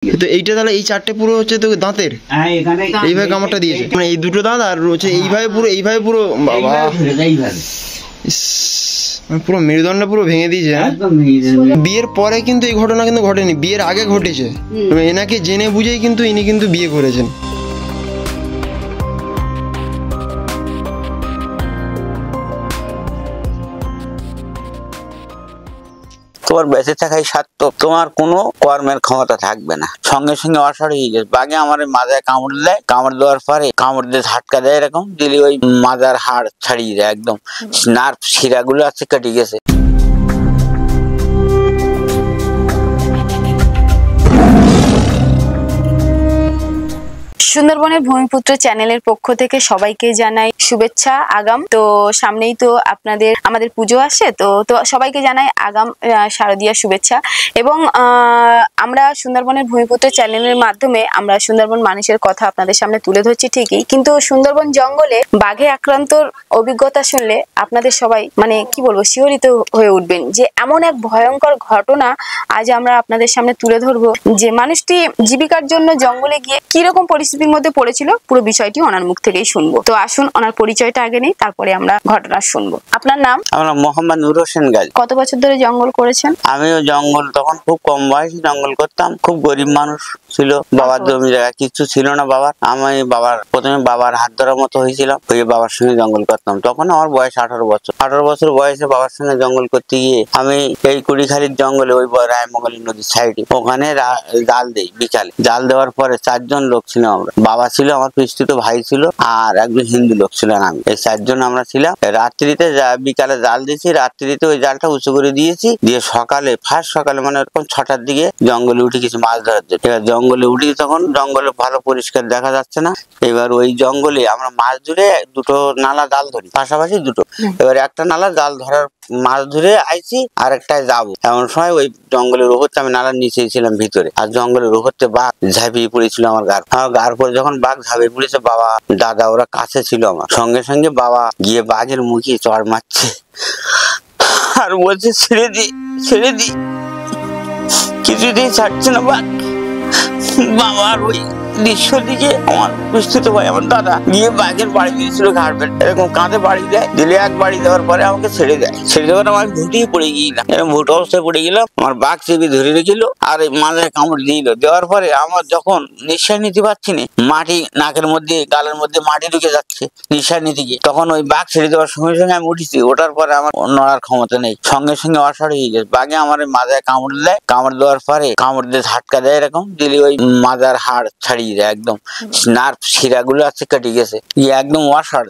তো এইটা তাহলে এই চারটে পুরো হচ্ছে তো দাঁতের, এইভাবে কামড়টা দিয়েছে, মানে এই দুটো দাঁত আর হচ্ছে এইভাবে পুরো বাবা পুরো মেরুদণ্ড পুরো ভেঙে দিয়েছে। বিয়ের পরে কিন্তু এই ঘটনা কিন্তু ঘটেনি, বিয়ের আগে ঘটেছে। এনাকে জেনে বুঝেই কিন্তু ইনি কিন্তু বিয়ে করেছেন। তোমার বেঁচে থাকাই সার্থক, তোমার কোনো কর্মের ক্ষমতা থাকবে না। সঙ্গে সঙ্গে অসাড় হয়ে গেছে। বাঘে আমার মাজায় কামড় দেয়, কামড় দেওয়ার পরে কামড় দিয়ে ঝাটকা দেয়, এরকম দিলে ওই মাজার হাড় ছাড়িয়ে যায়, একদম নার্ভ শিরাগুলো আছে কেটে গেছে। সুন্দরবনের ভূমিপুত্র চ্যানেলের পক্ষ থেকে সবাইকে জানাই শুভেচ্ছা আগাম। তো সামনেই তো আমাদের পুজো আসে, তো সবাইকে জানাই আগাম শারদীয়া শুভেচ্ছা। এবং আমরা সুন্দরবনের ভূমিপুত্র চ্যানেলের মাধ্যমে আমরা সুন্দরবন মানুষের কথা আপনাদের সামনে তুলে ধরছি ঠিকই, কিন্তু সুন্দরবন জঙ্গলে বাঘে আক্রান্তর অভিজ্ঞতা শুনলে আপনাদের সবাই মানে কি বলবো শিহরিত হয়ে উঠবেন, যে এমন এক ভয়ঙ্কর ঘটনা আজ আমরা আপনাদের সামনে তুলে ধরবো, যে মানুষটি জীবিকার জন্য জঙ্গলে গিয়ে কিরকম পরিস্থিতির মধ্যে পড়েছিল। পুরো বিষয়টি ওনার মুখ থেকেই শুনবো। তো আসুন ওনার পরিচয়টা আগে নেই, তারপরে আমরা ঘটনা শুনবো। আপনার নাম? আমার নাম মোহাম্মদ নূর হোসেন গাজী। কত বছর ধরে জঙ্গল করেছেন? আমিও জঙ্গল তখন খুব কম বয়সে জঙ্গল করতাম। খুব গরিব মানুষ ছিল, বাবার জমি জায়গা কিছু ছিল না বাবার। আমি প্রথমে বাবার হাত ধরার মতো হয়েছিলাম, হয়ে বাবার সঙ্গে জঙ্গল করতাম। তখন আমার বয়স 18 বছর। 18 বছর বয়সে বাবার সঙ্গে জঙ্গল করতে গিয়ে আমি এই কুড়িখালির জঙ্গলে ওই রায়মঙ্গলী নদীর সাইডে ওখানে জাল দেই। বিকালে জাল দেওয়ার পরে 4 জন লোক ছিল আমরা। বাবা ছিল, আমার পিস্তুত ভাই ছিল, আর একজন হিন্দু লোক ছিল। আমি এই 4 জন আমরা ছিলাম। রাত্রিতে বিকালে জাল দিয়েছি, রাত্রিতে ওই জালটা উঁচু করে দিয়েছি, দিয়ে ফার্স্ট সকালে মানে এরকম 6টার দিকে জঙ্গলে উঠে কিছু মাছ ধরার জন্য। এবার জঙ্গলে উঠি, তখন জঙ্গলে ভালো পরিষ্কার দেখা যাচ্ছে না। এবার ওই জঙ্গলে আমরা মাছ ধরে দুটো নালা জাল ধরি, পাশাপাশি দুটো। এবার একটা নালা জাল ধরার মাছ ধরে আইছি, আর একটায় যাবো। এমন সময় ওই জঙ্গলের উপর আমি নালার নিচেই ছিলাম ভিতরে, আর জঙ্গলের উপরতে বাঘ ঝাঁপিয়ে পড়েছিল আমার গার পরে। যখন বাঘ ঝাঁপিয়ে পড়েছে, বাবা দাদা ওরা কাছে ছিল আমার, সঙ্গে সঙ্গে বাবা গিয়ে বাঘের মুখে চড় মারছে আর বলছে ছেড়ে দি, কিছুতেই ছাড়ছে না বাঘ। বাবার ওই দৃশ্য দিকে আমার বিস্তৃত ভাই আমার দাদা গিয়ে বাঘের বাড়ি দিয়েছিল, ঘাড় পেট এরকম কাঁধে বাড়ি দেয়, দিলে এক বাড়ি দেওয়ার পরে আমাকে ছেড়ে দেওয়ার আমার ভুটিয়ে পড়ে গিয়েছিলাম, এরকম ভুট অবস্থায় পড়ে গেলাম। আমার বাঘ চেপে ধরে রেখেছিল আর এই মাথায় কামড় দেওয়ার পরে আমার যখন নিঃশ্বাস নিতে পারছি না, মাটি নাকের মধ্যে গালের মধ্যে মাটি ঢুকে যাচ্ছে নিঃশ্বাস নিতে গিয়ে, তখন ওই বাঘ ছেড়ে দেওয়ার সঙ্গে সঙ্গে আমি উঠেছি। ওঠার পরে আমার নড়ার ক্ষমতা নেই, সঙ্গে সঙ্গে অসাড় হয়ে গেছে। বাঘে আমার মাথায় কামড় দেয়, কামড় দেওয়ার পরে কামড় দিয়ে ঝাটকা দেয়, এরকম দিলে ওই মাজার হাড় ছাড়িয়ে যায়, একদম নার্ভ শিরাগুলো আছে কেটে গেছে, একদম অসাড়,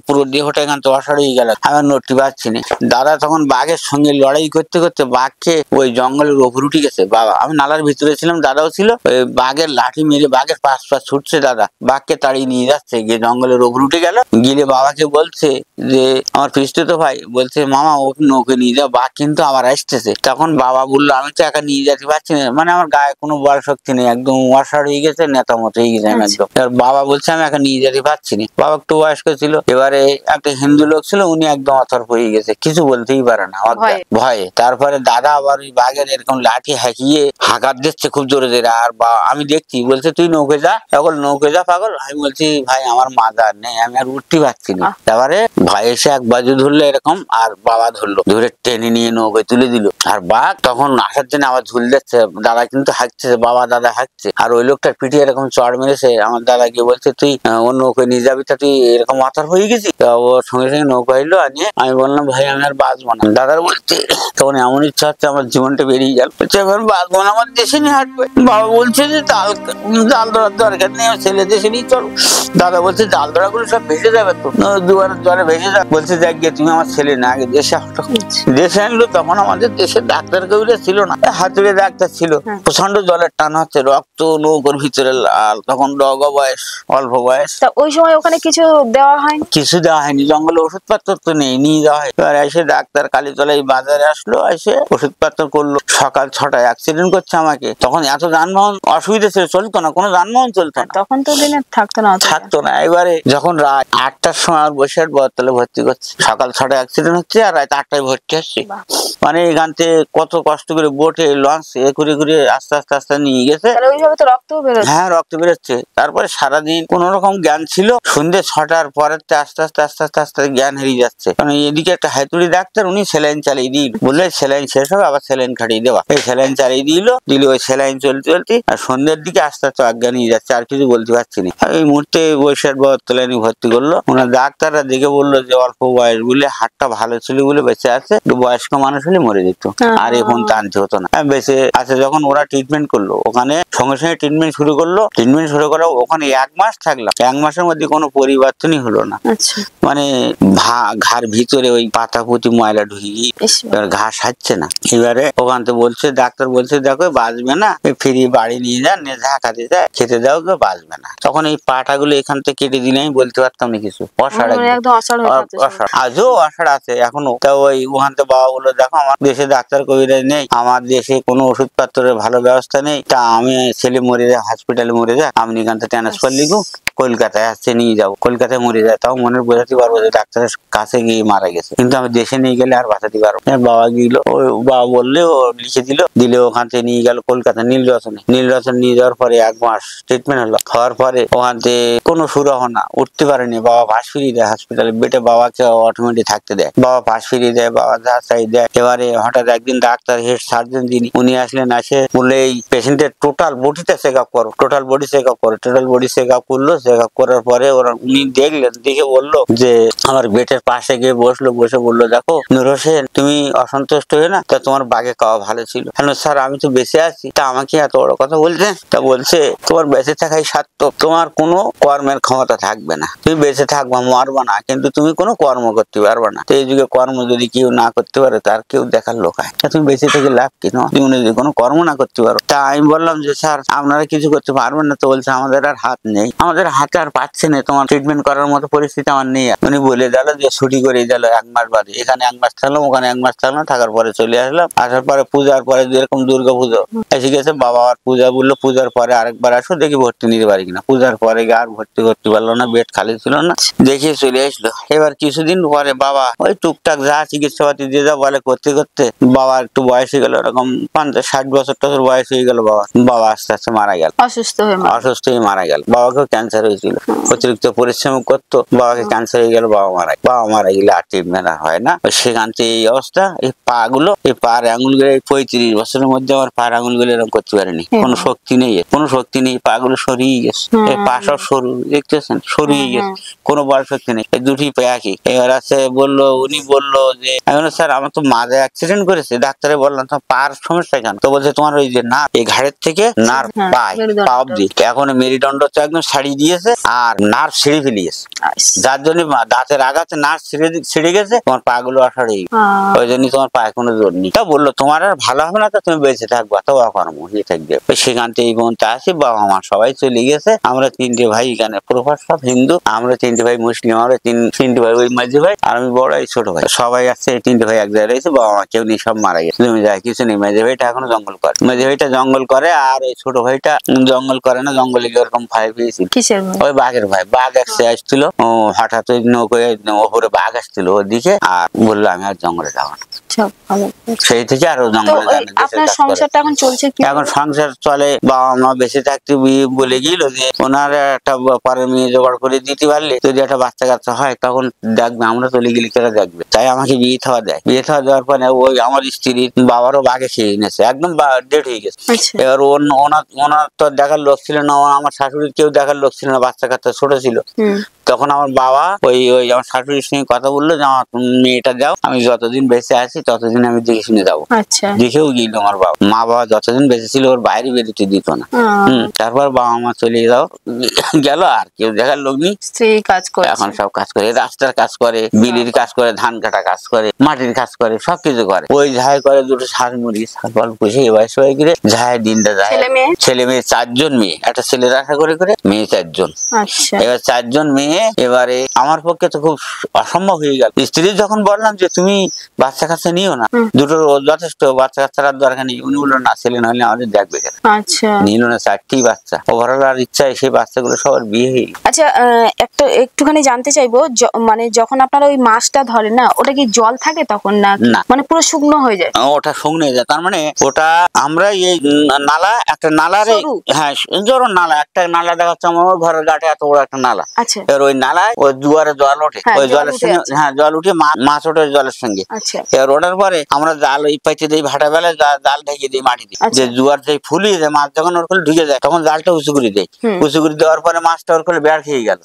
পুরো দেহটা এখান থেকে অসাড় হয়ে গেল। আমি নড়তে পারছি না। দাদা তখন বাঘের সঙ্গে লড়াই করতে করতে বাঘকে ওই জঙ্গলের উপর উঠে গেছে। বাবা, আমি নালার ভিতরে ছিলাম, দাদাও ছিল। ওই বাঘের লাঠি মেরে বাঘের পাশ ছুটছে, দাদা বাঘকে তাড়িয়ে নিয়ে যাচ্ছে, গিয়ে জঙ্গলের উপর উঠে গেল। গিলে বাবাকে বলছে যে আমার পিস্তুত ভাই বলছে, মামা ওকে নিয়ে যাও, বাঘ কিন্তু আবার আসতেছে। তখন বাবা বললো, আমি তো একা নিয়ে যেতে পারছি না, মানে আমার গায়ে কোনো বল শক্তি নেই, একদম অসাড় হয়ে গেছে, নেতা মতো হয়ে গেছে একদম। এবার বাবা বলছে আমি একা নিয়ে যেতে পারছি না। বাবা একটু বয়স্ক ছিল। এবারে একটা হিন্দু লোক ছিল, উনি একদম অতর্ক হয়ে গেছে, কিছু বলতেই পারে না ভয়ে। তারপরে দাদা আবার ওই বাঘের এরকম লাঠি হাঁকিয়ে হাঁকার দিচ্ছে খুব জোরে জোরে। আর আমি দেখছি, বলছে তুই নৌকে যা, এখন নৌকে যা পাগল। আমি বলছি ভাই আমার মাজার নেই, আমি আর উঠতে পারছি না। তারপরে ভাই এসে এক বাজু ধরলো এরকম, আর বাবা ধরলো, ধরে টেনে নিয়ে নৌকে তুলে দিল। আর বাঘ তখন আসার জন্য আবার ঝুল দিচ্ছে, দাদা কিন্তু হাঁকছে, বাবা দাদা হাঁকছে। আর ওই লোকটার পিঠে এরকম চড় মেরেছে। আমার দাদা গিয়ে বলছে, তুই ওর নৌকে নিয়ে যাবি, তা তুই এরকম মাথার হয়ে গেছিস। ওর সঙ্গে সঙ্গে নৌকা এলো, আনিয়ে আমি বললাম ভাই আমি আর বাঁচবো না। দাদার বলছে তখন এমন ইচ্ছা হচ্ছে আমার জীবনটা বেরিয়ে গেল, বলছে এবার বাঁচবো না, আমার দেশে নিয়ে হাঁটবে। বাবা বলছে যে জাল ধরার দরকার নেই, ছেলে দেশে নিয়ে চলো। দাদা বলছে জাল ধরা গুলো সব ভেসে যাবে তো, দুয়ার জলে ভেসে যাবে। বলছে দেখ গিয়ে তুমি আমার ছেলে না, আগে দেশে হাঁটো। দেশে আনলো। তখন আমাদের দেশের ডাক্তার কেউ ছিল না, হাতুড়ে ডাক্তার ছিল। প্রচন্ড জলের টান হচ্ছে, রক্ত নৌকোর ভিতরে আর তখন ডগা বয়স, অল্প বয়স। তা ওই সময় ওখানে কিছু দেওয়া হয়নি? কিছু দেওয়া হয়নি, জঙ্গলে ওষুধপত্র তো নেই, নিয়ে যাওয়া হয়। এবার এসে ডাক্তার কালীতলায় বাজারে আসলো, এসে ওষুধপত্র করলো। সকাল 6টায় অ্যাক্সিডেন্ট করছে আমাকে। তখন এত যানবাহন অসুবিধা ছিল, চলতো না, কোনো যানবাহন চলতো না, তখন তো দিনে থাকতো না, থাকতো না। এবারে যখন রাত 8টার সময় আর বসিরহাট বহরতলে ভর্তি করছে, সকাল 6টায় অ্যাক্সিডেন্ট হচ্ছে আর রাত 8টায় ভর্তি হচ্ছে। মানে এখান থেকে কত কষ্ট করে বোটে লঞ্চ ঘুরে ঘুরে আস্তে আস্তে আস্তে নিয়ে গেছে। ওইভাবে তো রক্ত বেরোচ্ছে। হ্যাঁ, রক্ত বেরোচ্ছে। তারপরে সারাদিন কোন রকম জ্ঞান ছিল, সন্ধ্যে 6টার পরের আস্তে আস্তে আস্তে আস্তে আস্তে জ্ঞান হারিয়ে যাচ্ছে। কারণ এদিকে একটা হাতুড়ি ডাক্তার, উনি স্যালাইন চালিয়ে দিল, বললে স্যালাইন শেষ হবে আবার স্যালাইন খাটিয়ে দেওয়া। এই স্যালাইন চালিয়ে দিল, ওই স্যালাইন চলতে চলতে আর সন্ধ্যের দিকে আস্তে আস্তে অজ্ঞান হয়ে যাচ্ছে, আর কিছু বলতে পারছি না। এই মুহূর্তে বৈশাখ বহরতলায় ভর্তি করলো। ওনার ডাক্তাররা দেখে বললো যে অল্প বয়স বলে, হাতটা ভালো ছিল বলে বেঁচে আছে, বয়স্ক মানুষ হলে মরে যেত, আর এখন টানতে হতো না, বেঁচে আছে। যখন ওরা ট্রিটমেন্ট করলো ওখানে, সঙ্গে সঙ্গে ট্রিটমেন্ট শুরু করলো। ট্রিটমেন্ট শুরু করা ওখানে 1 মাস থাকলাম। 1 মাসের মধ্যে কোনো পরিবর্তনই হলো না। মানে ঘাড় ভিতরে ওই পাতা পুঁতি ময়লা ঢুকে গিয়ে এবার ঘা সারছে না। এবারে ওখান থেকে বলছে, ডাক্তার বলছে দেখো বাঁচবে না, ফিরি বাড়ি নিয়ে যান, নিয়ে ঝাঁকাতে যায়, খেতে দাও, কেউ বাঁচবে না। তখন এই পাটা গুলো এখান থেকে কেটে দিলে আমি বলতে পারতাম না কিছু। অষাঢ়, আজও অষাঢ় আছে এখনো। তা ওই ওখান থেকে বাবা বললো দেখো আমার দেশে ডাক্তার কবিরাজ নেই, আমার দেশে কোনো ওষুধ পত্রের ভালো ব্যবস্থা নেই, তা আমি ছেলে মরে যায়, হসপিটালে মরে যায়, আপনি এখান থেকে ট্রান্সফার লিখুন, কলকাতায় আসছে নিয়ে যাবো। কলকাতায় মরে যায়, তাও মনে বোঝাতে পারবো যে ডাক্তারের কাছে গিয়ে মারা গেছে, কিন্তু আমি দেশে নিয়ে গেলে আর বাঁচাতে পারবো। বাবা গেল, ওই বাবা বললে ও লিখে দিলে ওখান থেকে নিয়ে গেল কলকাতা নীলরতন নিয়ে যাওয়ার পরে 1 মাস ট্রিটমেন্ট হলো। হওয়ার পরে ওখান থেকে কোনো সুরাহ না, উঠতে পারেনি। বাবা পাশ ফিরিয়ে দেয় হসপিটালে, বেটে বাবাকে অটোমেটিক থাকতে দেয়, বাবা পাশ ফিরিয়ে দেয়, বাবা যা চাই দেয়। এবারে হঠাৎ একদিন ডাক্তার হেড সার্জন যিনি উনি আসলেন, আসে বলে এই পেশেন্টের টোটাল বডিটা চেক আপ করো, টোটাল বডি চেক আপ করলো। চেক আপ করার পরে ওরা উনি দেখলেন, দেখে বললো যে আমার বেটের পাশে গিয়ে বসে বললো দেখো নূর হোসেন, তুমি অসন্তুষ্ট হয়ে না, তা তোমার বাঘে খাওয়া ভালো ছিল। হ্যালো স্যার, আমি তো বেঁচে আছি, তা আমাকে এত বড় কথা বলছেন? তা বলছে তোমার বেঁচে থাকাই সার্থক, তোমার কোনো কর্মের ক্ষমতা থাকবে না, তুমি বেঁচে থাকবা, মারবা না, কিন্তু তুমি কোনো কর্ম করতে পারবে না। তো এই যুগে কর্ম যদি কেউ না করতে পারে তার কেউ দেখার লোক হয়, তুমি বেঁচে থেকে লাভ কি? তুমি যদি কোনো কর্ম না করতে পারো। তা আমি বললাম যে স্যার আপনারা কিছু করতে পারবেন না? তো বলছে আমাদের আর হাত নেই, আমাদের হাতে আর পাচ্ছে না, তোমার ট্রিটমেন্ট করার মতো পরিস্থিতি আমার নেই। উনি বলে দিল যে ছুটি করে দিল 1 মাস বাদে, এখানে 1 মাস থাকলাম, ওখানে 1 মাস থাকলাম, থাকার পরে চলে আসলাম। আসার পরে পূজার পরে যেরকম দুর্গা পুজো এসে গেছে, বাবা আর পূজা বললো পূজার পরে আরেকবার আসো, দেখি ভর্তি নিতে পারি কিনা। পূজার পরে আর ভর্তি করতে পারলো না, বেড খালি ছিল না, দেখিয়ে চলে আসলো। এবার কিছুদিন পরে বাবা ওই টুকটাক যা চিকিৎসাপাতি দিয়ে যা বলে করতে করতে বাবা একটু বয়স হয়ে গেল, এরকম 50-60 বছর বয়স হয়ে গেল। বাবা আস্তে আস্তে মারা গেল, অসুস্থ হয়ে মারা গেল। বাবাকেও ক্যান্সার হয়েছিল, অতিরিক্ত পরিশ্রম করতো, বাবাকে ক্যান্সার হয়ে গেল, বাবা মারা গেলে আর ট্রিটমেন্ট আর হয় না। সেখান থেকে এই অবস্থা। এই পা গুলো, এই পার আঙুলগুলো 35 বছরের মধ্যে আমার পার আঙুলগুলো এরকম করতে পারেনি, কোনো শক্তি নেই, পা গুলো সরিয়ে গেছে, এই পা সব সরু দেখতেছেন, সরিয়ে গেছে, কোনো বড় শক্তি নেই, এই দুটি পা একই। এবার আছে উনি বললো যে স্যার আমার তো মাঝে অ্যাক্সিডেন্ট করেছে। ডাক্তারে বললাম তোমার পার সমস্যা কেন? তো বলছে তোমার ওই যে না, এই ঘাড়ের থেকে নার্ভ পা অব্দি এখন মেরুদণ্ড একদম ছাড়িয়ে দিয়েছে আর নার্ভ ছিঁড়ে ফেলিয়েছে, যার জন্য দাঁতের আঘাতে নার্ভ ছিঁড়ে গেছে, তোমার পা গুলো অসাড় হয়ে গেছে, ওই জন্য তোমার পায়ে কোনো জোর নেই। তা বললো তোমার আর ভালো হবে না, তো তুমি বেঁচে থাকবা, তো অকর্ম হয়ে থাকবে। সেখান থেকে এই পর্যন্ত আসি, বাবা মা সবাই চলে গেছে। আমরা 3টে ভাই এখানে, প্রফার সব হিন্দু, আমরা 3টে ভাই মুসলিম, আমরা 3টে ভাই, ওই মাঝি ভাই আর আমি বড়, এই ছোট ভাই, সবাই আসছে। 3টে ভাই এক জায়গায় রয়েছে, বাবা মা কেউ নেই, সব মারা গেছে, জমি যায় কিছু নেই। মাঝি ভাইটা এখনো জঙ্গল করে, জঙ্গল করে, আর ওই ছোট ভাইটা জঙ্গল করে না, জঙ্গলে গিয়ে ওরকম ভয় পেয়েছিল। ওই বাঘের ভাই, বাঘ একসে আসছিল, হঠাৎ ওই নৌকোয় ওপরে বাঘ আসছিল ওদিকে, আর বললো আমি আর জঙ্গলে যাবো না। সেই থেকে আরো জঙ্গলে এখন সংসার চলে। বাবা মা বেঁচে থাকতে বলে গেল যে ওনার একটা পরের মেয়ে জোগাড় করে দিতে পারলে যদি একটা বাচ্চা কাচ্চা হয় তখন দেখবে, আমরা চলে গেলে কেরা দেখবে। তাই আমাকে বিয়ে থাওয়া দেওয়ার পরে ওই আমার স্ত্রীর বাবারও বাঘে খেয়ে নিয়েছে, একদম ডেড হয়ে গেছে। এবার ওনার তো দেখার লোক ছিল না, আমার শাশুড়ির কেউ দেখার লোক ছিল না, বাচ্চা কাচ্চা ছোট ছিল। তখন আমার বাবা ওই আমার শাশুড়ির সঙ্গে কথা বললো যে আমার মেয়েটা যাও, আমি যতদিন বেঁচে আছি ততদিন আমি দেখে শুনে যাবো। আচ্ছা। দেখেও গেল আমার বাবা। মা বাবা যতদিন বেঁচে ছিল ওর বাইরে বেরোতে দিত না। তারপর বাবা মা চলে যাও গেল, আর কেউ দেখার লোক নেই। স্ত্রী কাজ করে, এখন সব কাজ করে, রাস্তার কাজ করে, বিলির কাজ করে, ধান কাটা কাজ করে, মাটির কাজ করে, সবকিছু করে। ওই ঝাই করে দুটো ষাঁড় মুড়ি ছাগল পুষে বয়স হয়ে গেলে ঝাই দিনটা যায়। ছেলে মেয়ে 4 জন মেয়ে, একটা ছেলের আশা করে মেয়ে 4 জন। এবার 4 জন মেয়ে। এবারে আমার পক্ষে তো খুব অসম্ভব হয়ে গেল। স্ত্রী যখন বললাম যে তুমি বাচ্চা কাচ্চা নিও না, দুটো যথেষ্ট, বাচ্চা কাচ্চার দরকার নেই, উনি বললো না ছেলে নাহলে আমাদের দেখবে। নিল না 4টি বাচ্চা। ওভারঅল আর ইচ্ছায় সেই বাচ্চাগুলো সবার বিয়ে হয়ে গেল। আচ্ছা, একটুখানি জানতে চাইবো, মানে যখন আপনারা ওই মাছটা ধরেন না, ওটা কি জল থাকে তখন না মানে পুরো শুকনো হয়ে যায়? ওটা শুকনো হয়ে যায়, তার মানে ওটা আমরা এই নালা, একটা নালারে, হ্যাঁ জোর নালা, একটা নালা দেখাচ্ছে আমার ঘরের ঘাটে, এত বড় একটা নালা। এবার ওই নালায় ওই দুয়ারে জল ওঠে, ওই জলের সঙ্গে, হ্যাঁ জল উঠে মাছ ওঠে জলের সঙ্গে। এবার ওঠার পরে আমরা জাল ওই পাইতে দিই, ভাটা বেলায় জাল ঢেকে দিই মাটি দিয়ে, যে জোয়ার যে ফুলিয়ে যায় মাছ যখন ওর কোলে ঢুকে যায় তখন জালটা উঁচু করে দেয়। উঁচু করে দেওয়ার পরে মাছটা ওর কোলে বেড় খেয়ে গেল।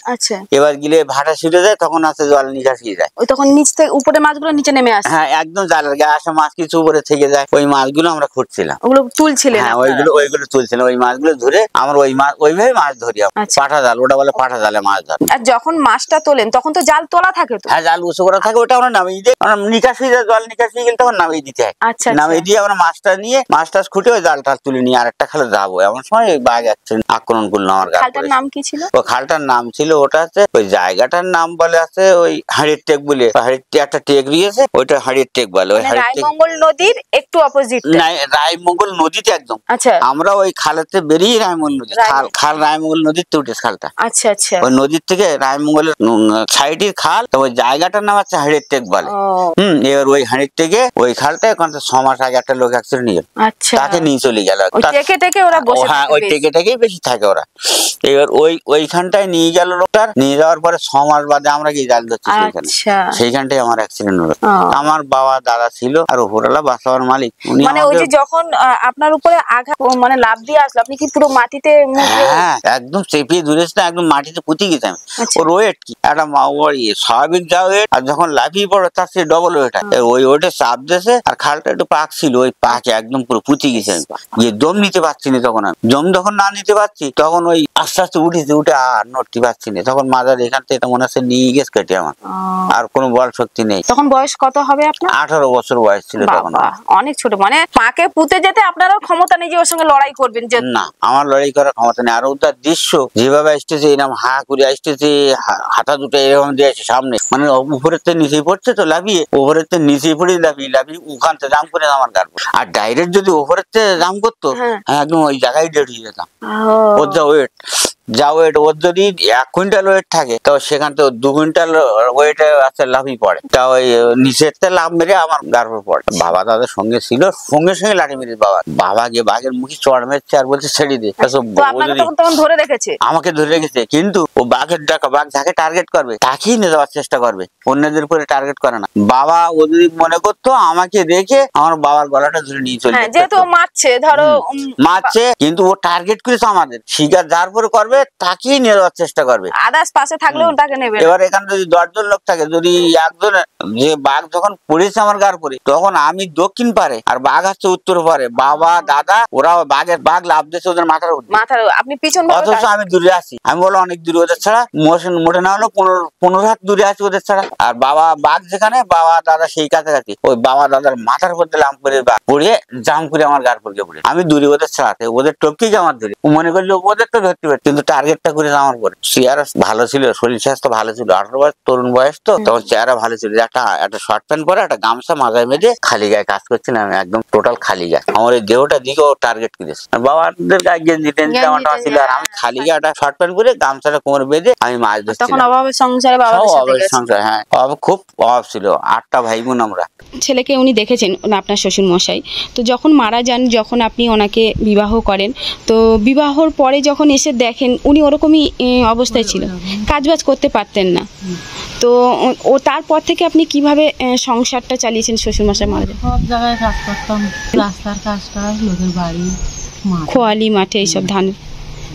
এবার গিলে ভাটা ছুটে যায়, তখন আছে জল নিকাশিয়ে যায়, তখন নিচ থেকে উপরে মাছগুলো নিচে নেমে আসে। হ্যাঁ একদম জালের গায়ে আসা মাছ কিছু উপরে থেকে যায়, ওই মাছগুলো আমরা খুঁজছিলাম, ওগুলো তুলছিলেন? হ্যাঁ ওইগুলো তুলছিলাম। ওই মাছগুলো ধরে আমরা ওইভাবে মাছ ধরি, পাঠা জাল, ওটা বলে পাঠা জালে মাছ ধর। আর যখন মাছটা তোলেন তখন তো জাল তোলা থাকে তো? হ্যাঁ জাল উঁচু করা থাকে, ওটা আমরা নামিয়ে দিই, আমরা নিকাশি যায়, জল নিকাশি গেলে তখন নামিয়ে দিতে হয়। নামিয়ে দিয়ে আমরা মাছটা নিয়ে মাছটা খুঁটে ওই জালটা তুলে নিয়ে আরেকটা খালে যাবো। এমন সময় বাঘ একজন আক্রমণ করলো আমার গায়ে। খালটার নাম কি ছিল? ওই খালটার নাম ছিল, ওটা আছে ওই জায়গাটার নাম বলে আছে ওই হাড়ির টেক বলে, একটা টেক দিয়েছে, ওইটা হাড়ির টেক বলে। ওই রায়মঙ্গল নদীর একটু অপোজিট? না, রায়মঙ্গল নদীতে একদম। আমরা ওই খালেতে বেরিয়ে রায়মঙ্গল নদী, খাল রায়মঙ্গল নদীতে উঠেছে খালটা। আচ্ছা আচ্ছা। ওই নদীর থেকে রায়মঙ্গলের সাইডের খাল, ওই জায়গাটার নাম আছে হাড়ির টেক বলে। এবার ওই হাড়ির টেকে ওই খালটা এখন 6 মাস আগে একটা লোক অ্যাক্সিডেন্ট নিয়ে তাকে নিয়ে চলে গেল। হ্যাঁ ওই টেকে টেকেই বেশি থাকে ওরা। এবার ওইখানটায় নিয়ে গেল লোকটার, নিয়ে যাওয়ার পরে 6 মাস বাদে আমরা গিয়ে জাল ধরছি সেইখানটায় আমার অ্যাক্সিডেন্ট হলো। আমার বাবা দাদা ছিল আর উপরওয়ালা বাসাবার মালিক, উনি মানে ওই যে যখন আপনার উপরে আঘাত মানে লাফ দিয়ে আসলো, আপনি কি পুরো মাটিতে? হ্যাঁ একদম চেপিয়ে ধরেছে, একদম মাটিতে পুঁতে গেছে আমি। ওর ওয়েট কি একটা স্বাভাবিক যা ওয়েট, আর যখন লাফিয়ে পড়ে তার সে ডবল ওয়েট। ওই ওয়েটে চাপ দিয়েছে, আর খালটা একটু পাক ছিল, ওই পাকে একদম পুরো পুঁতে গেছে আমি। গিয়ে দম নিতে পারছি না তখন, আমি দম যখন না নিতে পারছি তখন ওই আস্তে আস্তে উঠে আর নড়তে পারছি না। তখন মাজার এখান থেকে মনে হচ্ছে নিয়ে গেছে কেটে, আমার আর কোনো বল শক্তি নেই। তখন বয়স কত হবে আপনার? 18 বছর বয়স ছিল তখন। অনেক ছোট, মানে পাকে পুঁতে যেতে আপনারও ক্ষমতা নেই যে ওর সঙ্গে লড়াই করবেন? না, আমার লড়াই করার ক্ষমতা নেই। আর ওটার দৃশ্য যেভাবে আসতেছে, এরকম হা করে আসতেছে, হাতা দুটো এরকম দিয়ে আসে সামনে, মানে উপরের থেকে নিচে পড়ছে তো লাফিয়ে, উপরের থেকে নিচে পড়ে লাফিয়ে ওখান থেকে জাম করে আমার গাড়। আর ডাইরেক্ট যদি উপরের থেকে জাম করতো, একদম ওই জায়গায় ডেট হয়ে যেতাম। ওর যা ওয়েট, ওর যদি 1 কুইন্টাল ওয়েট থাকে তো সেখান থেকে 2 কুইন্টাল ওয়েট আছে লাফি পড়ে, তা ওই নিচের থেকে লাভ মেরে আমার গাড় পড়ে। বাবা দাদার সঙ্গে ছিল, সঙ্গে সঙ্গে লাঠি মেরে বাবা গিয়ে বাঘের মুখে চড় মেরেছে আর বলছে ছেড়ে দে। আমাকে ধরে রেখেছে, কিন্তু ও বাঘ যাকে টার্গেট করবে তাকেই নিয়ে যাওয়ার চেষ্টা করবে, অন্যদের উপরে টার্গেট করে না। বাবা ও যদি মনে করতো আমাকে দেখে আমার বাবার গলাটা ধরে নিয়ে চলে যেত, মারছে কিন্তু ও টার্গেট করেছে আমাদের, শিকার যার পরে করবে তাকেই নিয়ে যাওয়ার চেষ্টা করবে, আদার্স পাশে থাকলেও তাকে নেবে। এবার এখানে যদি 10 জন লোক থাকে, যদি একজন, যে বাঘ যখন পড়েছে আমার গার পরে, তখন আমি দক্ষিণ পারে আর বাঘ আসছে উত্তর পারে, বাবা দাদা ওরা বাঘ লাভ দিয়েছে ওদের মাথার উপর, আপনি পিছন, অথচ আমি দূরে আছি। আমি বলো অনেক দূরে ওদের ছাড়া, মোটে না হলো 15 হাত দূরে আছি ওদের ছাড়া। আর বাঘ যেখানে, বাবা দাদা সেই কাছাকাছি, ওই বাবা দাদার মাথার উপর লাভ করে পড়িয়ে জাম করে আমার গার পরে পড়ে, আমি দূরে ওদের ছাড়াতে, ওদের টপকে আমার ধরে, মনে করলো ওদের তো ধরতে পারে, কিন্তু টার্গেটটা করে আমার পরে। চেহারা ভালো ছিল, শরীর স্বাস্থ্য ভালো ছিল, 18 বয়স তরুণ বয়স তো, তখন চেহারা ভালো ছিল। একটা শর্ট প্যান্ট পরে, একটা গামছা মাথায় বেঁধে খালি গায়ে কাজ করছিলাম আমি, একদম টোটাল খালি গায়ে। আমার এই দেহটা দিকে ও টার্গেট করেছে, বাবাদের গায়ে গেঞ্জি টেঞ্জি জামাটা ছিল, আর আমি খালি গায়ে একটা শর্ট প্যান্ট পরে গামছাটা কোমরে বেঁধে আমি মাছ ধরছিলাম। তখন অভাবের সংসারে, অভাবের সংসার, হ্যাঁ খুব অভাব ছিল, 8টা ভাই বোন আমরা। ছেলেকে উনি দেখেছেন আপনার শ্বশুর মশাই, তো যখন মারা যান, যখন আপনি ওনাকে বিবাহ করেন, তো বিবাহর পরে যখন এসে দেখেন উনি ওরকমই অবস্থায় ছিল, কাজবাজ করতে পারতেন না, তো ও তারপর থেকে আপনি কিভাবে সংসারটা চালিয়েছেন? শ্বশুর মশাই মারা যান, সব জায়গায় কাজ করতাম, রাস্তার কাজটা, লোকের বাড়ি, খোয়ালি মাঠে, এইসব ধান,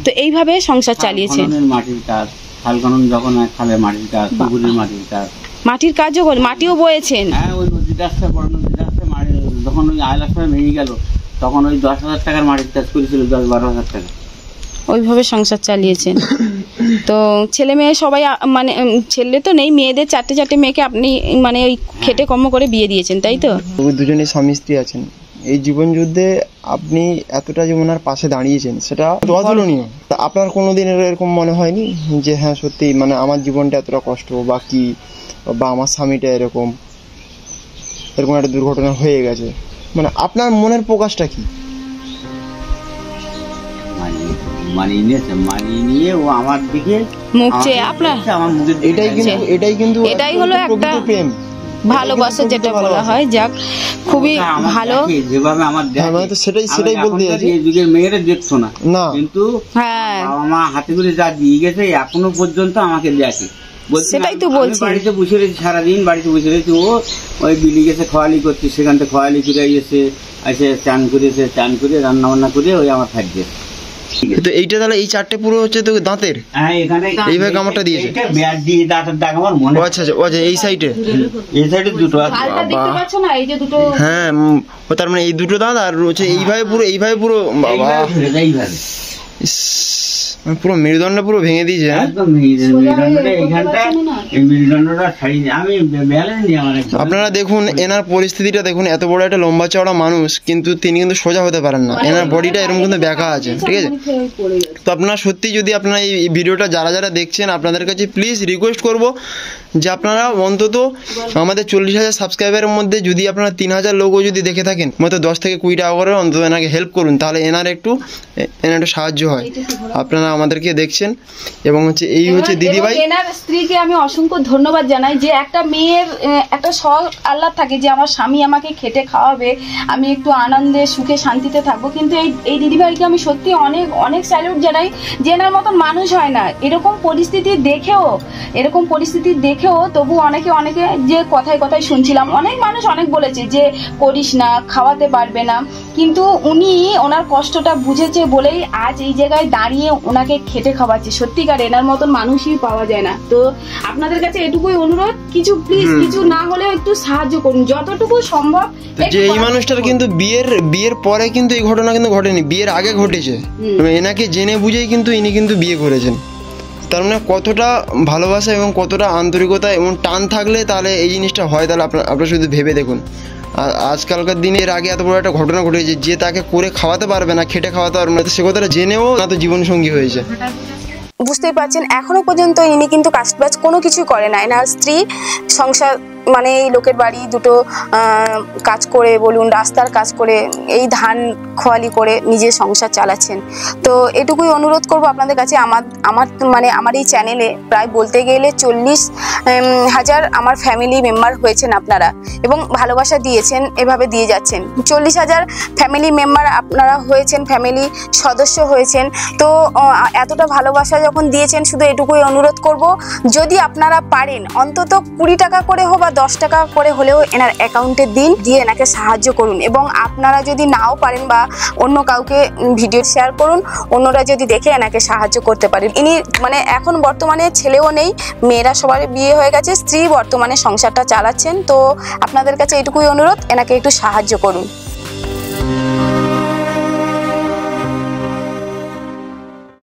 তো এইভাবে সংসার চালিয়েছেন। মাটির কাজ খাল খনন যখন খালে মাটির কাজ, পুকুরের মাটির কাজ, মাটির কাজও করে, মাটিও বয়েছেন? হ্যাঁ, ওই নদীর রাস্তা, বড় নদীর রাস্তা মাটি যখন ওই আইলাসটা ভেঙে গেল তখন ওই 10,000 টাকার মাটির কাজ করেছিল, 10-12,000 টাকা। ওইভাবে সংসার চালিয়েছেন। তো ছেলে মেয়ে সবাই মানে ছেলে তো নেই, মেয়েদের চারটে মেয়েকে আপনি মানে ওই খেটে কর্ম করে বিয়ে দিয়েছেন, তাই তো? দুজনেই স্বামী স্ত্রী আছেন। এই জীবন যুদ্ধে আপনি এতটা যে ওনার পাশে দাঁড়িয়েছেন সেটা অতুলনীয়। তা আপনার কোনোদিন এরকম মনে হয়নি যে হ্যাঁ সত্যি মানে আমার জীবনটা এতটা কষ্ট বা কি, বা আমার স্বামীটা এরকম একটা দুর্ঘটনা হয়ে গেছে, মানে আপনার মনের প্রকাশটা কি? মানিয়ে নিয়ে ও আমার দিকে মুখ চেয়ে আপনার আমার মুখের এটাই হলো একটা প্রেম ভালোবাসা যেটা বলা হয়। যাক, খুবই ভালো। যেভাবে আমার সেটাই বলতে এই যুগের মেয়েরা দেখতো না, কিন্তু আমার হাতে করে যা দিয়ে গেছে এখনো পর্যন্ত আমাকে দেখে। সেটাই তো বলছি, বাড়িতে বসে রয়েছি, সারাদিন বাড়িতে বসে রয়েছি, ও ওই বিলি গেছে খোয়ালি করছে, সেখান থেকে খোয়ালি করে এসে চান করে রান্না বান্না করে ওই আমার থাকবে। তো এইটা তাহলে এই চারটে পুরো হচ্ছে তো দাঁতের, হ্যাঁ এখানে এইভাবে কামড়টা দিয়েছে, ব্যাট দিয়ে দাঁতের দাগ আমার মনে। আচ্ছা এই সাইডে দুটো আছে, দেখতে পাচ্ছ না, এই যে দুটো। হ্যাঁ, তার মানে এই দুটো দাঁত আর হচ্ছে এইভাবে পুরো বাবা, পুরো মেরুদণ্ড পুরো ভেঙে দিয়েছে। আপনারা দেখুন এনার পরিস্থিতিটা দেখুন, এত বড় একটা লম্বা চওড়া মানুষ কিন্তু তিনি কিন্তু সোজা হতে পারেন না, এনার বডিটা এরকম কিন্তু ব্যাকা আছে, ঠিক আছে? তো আপনারা সত্যি যদি আপনারা এই ভিডিওটা যারা দেখছেন আপনাদের কাছে প্লিজ রিকোয়েস্ট করব যে আপনারা অন্তত আমাদের 40,000 সাবস্ক্রাইবারের মধ্যে যদি আপনারা 3,000 লোকও যদি দেখে থাকেন, মতো 10 থেকে 20 টাকা করে অন্তত এনাকে হেল্প করুন, তাহলে এনার একটু সাহায্য হয়। আপনারা আমাদেরকে দেখছেন এবং হচ্ছে এই হচ্ছে দিদিভাই, এনার স্ত্রীকে আমি অসংখ্য ধন্যবাদ জানাই যে একটা মেয়ের একটা শখ আল্লাহ থাকে যে আমার স্বামী আমাকে খেটে খাওয়াবে, আমি একটু আনন্দে সুখে শান্তিতে থাকবো। কিন্তু এই দিদিভাইকে আমি সত্যি অনেক স্যালুট জানাই যে এনার মতন মানুষ হয় না। এরকম পরিস্থিতি দেখেও তবু অনেকে যে কথায় শুনছিলাম, অনেক মানুষ অনেক বলেছে যে করিস না, খাওয়াতে পারবে না, কিন্তু উনি ওনার কষ্টটা বুঝেছে বলেই আজ এই জায়গায় দাঁড়িয়ে ওনাকে খেটে খাওয়াচ্ছে। সত্যিকার এনার মতন মানুষই পাওয়া যায় না। তো আপনাদের কাছে এটুকুই অনুরোধ, কিছু প্লিজ কিছু না হলেও একটু সাহায্য করুন যতটুকু সম্ভব। যে এই মানুষটার কিন্তু বিয়ের পরে কিন্তু এই ঘটনা কিন্তু ঘটেনি, বিয়ের আগে ঘটেছে। এনাকে জেনে বুঝেই কিন্তু ইনি কিন্তু বিয়ে করেছেন। তার মানে কতটা ভালোবাসা এবং কতটা আন্তরিকতা এবং টান থাকলে তাহলে এই জিনিসটা হয়, তাহলে আপনারা শুধু ভেবে দেখুন। আজকালকার দিনে এর আগে এত বড় একটা ঘটনা ঘটেছে, যে তাকে করে খাওয়াতে পারবে না, খেটে খাওয়াতে পারবে না, সে কথাটা জেনেও না তো জীবনসঙ্গী হয়েছে। বুঝতেই পারছেন এখনো পর্যন্ত ইনি কিন্তু কাজবাজ কোনো কিছু করে না। এনার স্ত্রী সংসার মানে এই লোকের বাড়ি দুটো কাজ করে বলুন, রাস্তার কাজ করে, এই ধান খোয়ালি করে নিজের সংসার চালাচ্ছেন। তো এটুকুই অনুরোধ করব আপনাদের কাছে, আমার এই চ্যানেলে প্রায় বলতে গেলে 40,000 আমার ফ্যামিলি মেম্বার হয়েছেন আপনারা, এবং ভালোবাসা দিয়েছেন, এভাবে দিয়ে যাচ্ছেন। 40,000 ফ্যামিলি মেম্বার আপনারা হয়েছেন, ফ্যামিলি সদস্য হয়েছেন। তো এতটা ভালোবাসা যখন দিয়েছেন, শুধু এটুকুই অনুরোধ করব, যদি আপনারা পারেন অন্তত 20 টাকা করে হোক বা 10 টাকা করে হলেও এনার অ্যাকাউন্টে দিন, দিয়ে এনাকে সাহায্য করুন। এবং আপনারা যদি নাও পারেন বা অন্য কাউকে ভিডিও শেয়ার করুন, অন্যরা যদি দেখে এনাকে সাহায্য করতে পারেন। ইনি মানে এখন বর্তমানে ছেলেও নেই, মেয়েরা সবার বিয়ে হয়ে গেছে, স্ত্রী বর্তমানে সংসারটা চালাচ্ছেন। তো আপনাদের কাছে এটুকুই অনুরোধ, এনাকে একটু সাহায্য করুন।